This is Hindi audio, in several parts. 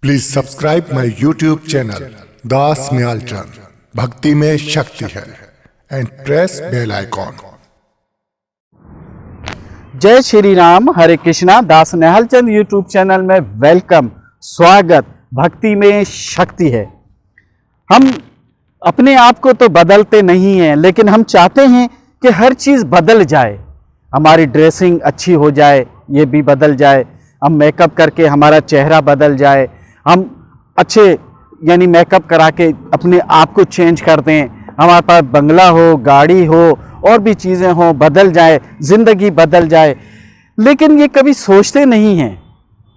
Please subscribe my YouTube channel Das Nyalchand भक्ति में शक्ति है एंड प्रेस बेल आइकॉन। जय श्री राम, हरे कृष्णा। दास न्यालचंद यूट्यूब चैनल में वेलकम, स्वागत। भक्ति में शक्ति है। हम अपने आप को तो बदलते नहीं हैं, लेकिन हम चाहते हैं कि हर चीज़ बदल जाए। हमारी ड्रेसिंग अच्छी हो जाए, ये भी बदल जाए। हम मेकअप करके हमारा चेहरा बदल जाए। हम अच्छे यानी मेकअप करा के अपने आप को चेंज कर दें। हमारे पास बंगला हो, गाड़ी हो, और भी चीज़ें हों, बदल जाए, ज़िंदगी बदल जाए। लेकिन ये कभी सोचते नहीं हैं।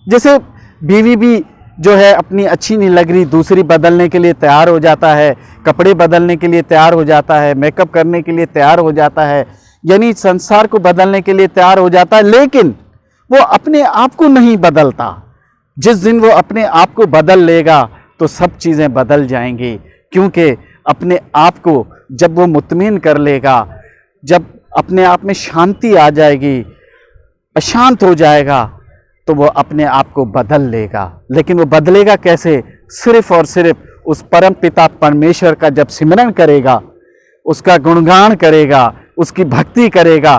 जैसे बीवी भी जो है अपनी अच्छी नहीं लग रही, दूसरी बदलने के लिए तैयार हो जाता है, कपड़े बदलने के लिए तैयार हो जाता है, मेकअप करने के लिए तैयार हो जाता है, यानी संसार को बदलने के लिए तैयार हो जाता है। लेकिन वो अपने आप को नहीं बदलता। जिस दिन वो अपने आप को बदल लेगा तो सब चीज़ें बदल जाएंगी, क्योंकि अपने आप को जब वो मुतमिन कर लेगा, जब अपने आप में शांति आ जाएगी, अशांत हो जाएगा, तो वो अपने आप को बदल लेगा। लेकिन वो बदलेगा कैसे? सिर्फ और सिर्फ उस परम पिता परमेश्वर का जब सिमरन करेगा, उसका गुणगान करेगा, उसकी भक्ति करेगा,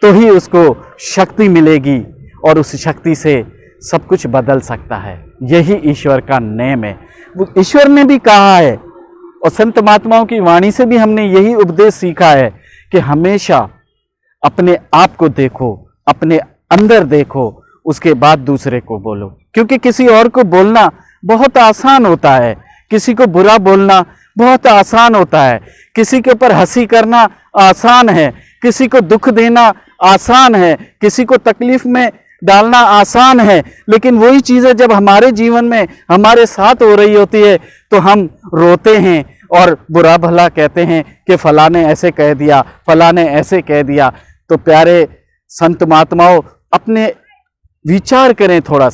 तो ही उसको शक्ति मिलेगी और उस शक्ति से सब कुछ बदल सकता है। यही ईश्वर का नेम है। वो ईश्वर ने भी कहा है और संत महात्माओं की वाणी से भी हमने यही उपदेश सीखा है कि हमेशा अपने आप को देखो, अपने अंदर देखो, उसके बाद दूसरे को बोलो। क्योंकि किसी और को बोलना बहुत आसान होता है, किसी को बुरा बोलना बहुत आसान होता है, किसी के ऊपर हंसी करना आसान है, किसी को दुख देना आसान है, किसी को तकलीफ में डालना आसान है। लेकिन वही चीज़ें जब हमारे जीवन में हमारे साथ हो रही होती है तो हम रोते हैं और बुरा भला कहते हैं कि फलां ने ऐसे कह दिया, फलां ने ऐसे कह दिया। तो प्यारे संत महात्माओं, अपने विचार करें, थोड़ा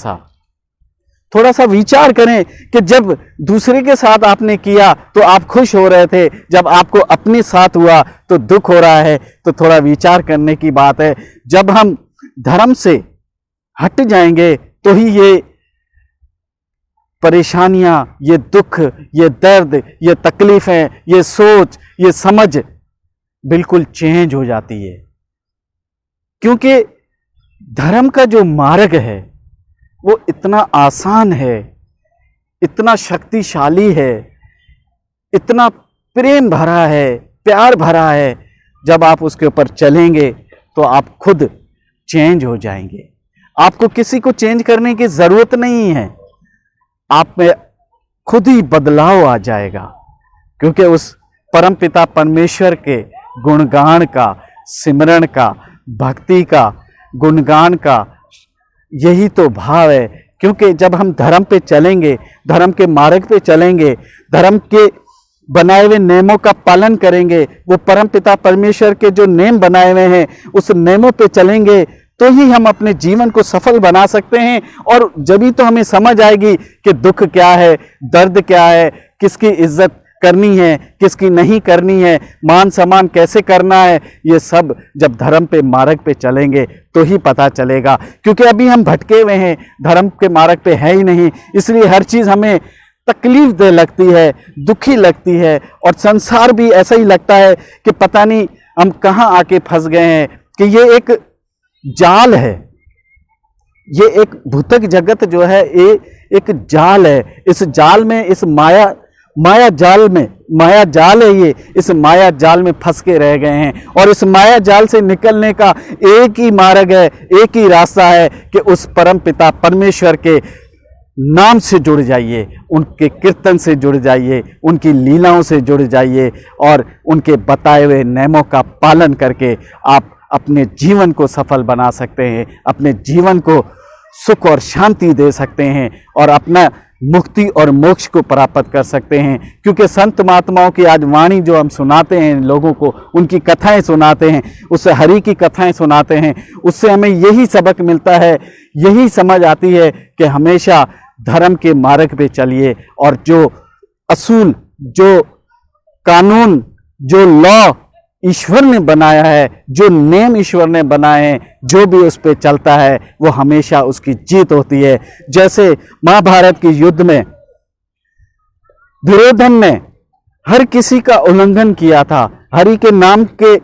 सा विचार करें कि जब दूसरे के साथ आपने किया तो आप खुश हो रहे थे, जब आपको अपने साथ हुआ तो दुख हो रहा है। तो थोड़ा विचार करने की बात है। जब हम धर्म से हट जाएंगे तो ही ये परेशानियां, ये दुख, ये दर्द, ये तकलीफें, ये सोच, ये समझ बिल्कुल चेंज हो जाती है। क्योंकि धर्म का जो मार्ग है वो इतना आसान है, इतना शक्तिशाली है, इतना प्रेम भरा है, प्यार भरा है। जब आप उसके ऊपर चलेंगे तो आप खुद चेंज हो जाएंगे। आपको किसी को चेंज करने की जरूरत नहीं है, आप में खुद ही बदलाव आ जाएगा। क्योंकि उस परम पिता परमेश्वर के गुणगान का, सिमरन का, भक्ति का, गुणगान का यही तो भाव है। क्योंकि जब हम धर्म पे चलेंगे, धर्म के मार्ग पे चलेंगे, धर्म के बनाए हुए नियमों का पालन करेंगे, वो परम पिता परमेश्वर के जो नियम बनाए हुए हैं उस नियमों पे चलेंगे, तो ही हम अपने जीवन को सफल बना सकते हैं। और जब ही तो हमें समझ आएगी कि दुख क्या है, दर्द क्या है, किसकी इज्जत करनी है, किसकी नहीं करनी है, मान सम्मान कैसे करना है। ये सब जब धर्म पे मार्ग पे चलेंगे तो ही पता चलेगा। क्योंकि अभी हम भटके हुए हैं, धर्म के मार्ग पे है ही नहीं, इसलिए हर चीज़ हमें तकलीफ दे लगती है, दुखी लगती है। और संसार भी ऐसा ही लगता है कि पता नहीं हम कहाँ आके फंस गए हैं, कि ये एक जाल है, ये एक भूतक जगत जो है ये एक जाल है। इस जाल में, इस माया जाल है ये, इस माया जाल में फंस के रह गए हैं। और इस माया जाल से निकलने का एक ही मार्ग है, एक ही रास्ता है कि उस परम पिता परमेश्वर के नाम से जुड़ जाइए, उनके कीर्तन से जुड़ जाइए, उनकी लीलाओं से जुड़ जाइए और उनके बताए हुए नियमों का पालन करके आप अपने जीवन को सफल बना सकते हैं, अपने जीवन को सुख और शांति दे सकते हैं और अपना मुक्ति और मोक्ष को प्राप्त कर सकते हैं। क्योंकि संत महात्माओं की आज वाणी जो हम सुनाते हैं लोगों को, उनकी कथाएं सुनाते हैं, उससे हरि की कथाएं सुनाते हैं, उससे हमें यही सबक मिलता है, यही समझ आती है कि हमेशा धर्म के मार्ग पे चलिए और जो असूल, जो कानून, जो लॉ ईश्वर ने बनाया है, जो नेम ईश्वर ने बनाए हैं, जो भी उस पे चलता है वो हमेशा उसकी जीत होती है। जैसे महाभारत के युद्ध में दुर्योधन ने हर किसी का उल्लंघन किया था, हरि के नाम के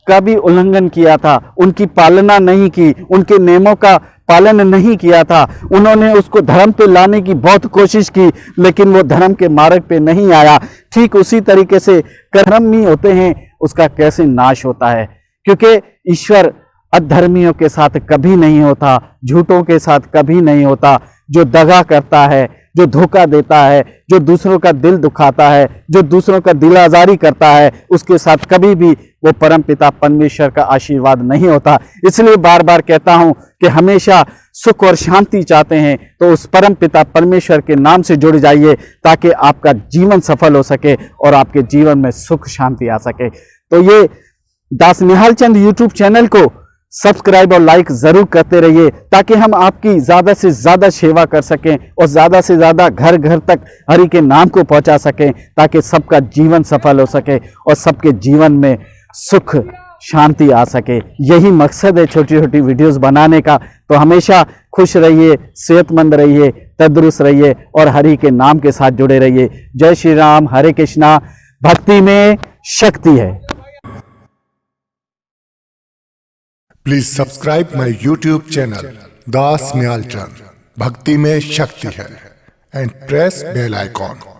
का भी उल्लंघन किया था, उनकी पालना नहीं की, उनके नियमों का पालन नहीं किया था। उन्होंने उसको धर्म पे लाने की बहुत कोशिश की, लेकिन वो धर्म के मार्ग पे नहीं आया। ठीक उसी तरीके से कर्म ही होते हैं, उसका कैसे नाश होता है, क्योंकि ईश्वर अधर्मियों के साथ कभी नहीं होता, झूठों के साथ कभी नहीं होता। जो दगा करता है, जो धोखा देता है, जो दूसरों का दिल दुखाता है, जो दूसरों का दिल आजारी करता है, उसके साथ कभी भी वो परमपिता परमेश्वर का आशीर्वाद नहीं होता। इसलिए बार बार कहता हूं कि हमेशा सुख और शांति चाहते हैं तो उस परमपिता परमेश्वर के नाम से जुड़ जाइए, ताकि आपका जीवन सफल हो सके और आपके जीवन में सुख शांति आ सके। तो ये दास निहाल चंद यूट्यूब चैनल को सब्सक्राइब और लाइक जरूर करते रहिए, ताकि हम आपकी ज्यादा से ज्यादा सेवा कर सकें और ज्यादा से ज्यादा घर घर तक हरि के नाम को पहुंचा सकें, ताकि सबका जीवन सफल हो सके और सबके जीवन में सुख शांति आ सके। यही मकसद है छोटी छोटी वीडियोस बनाने का। तो हमेशा खुश रहिए, सेहतमंद रहिए, तंदुरुस्त रहिए और हरि के नाम के साथ जुड़े रहिए। जय श्री राम, हरे कृष्णा। भक्ति में शक्ति है। Please subscribe my YouTube channel Das Nihal Chand, भक्ति में शक्ति है, एंड प्रेस बेल आइकॉन।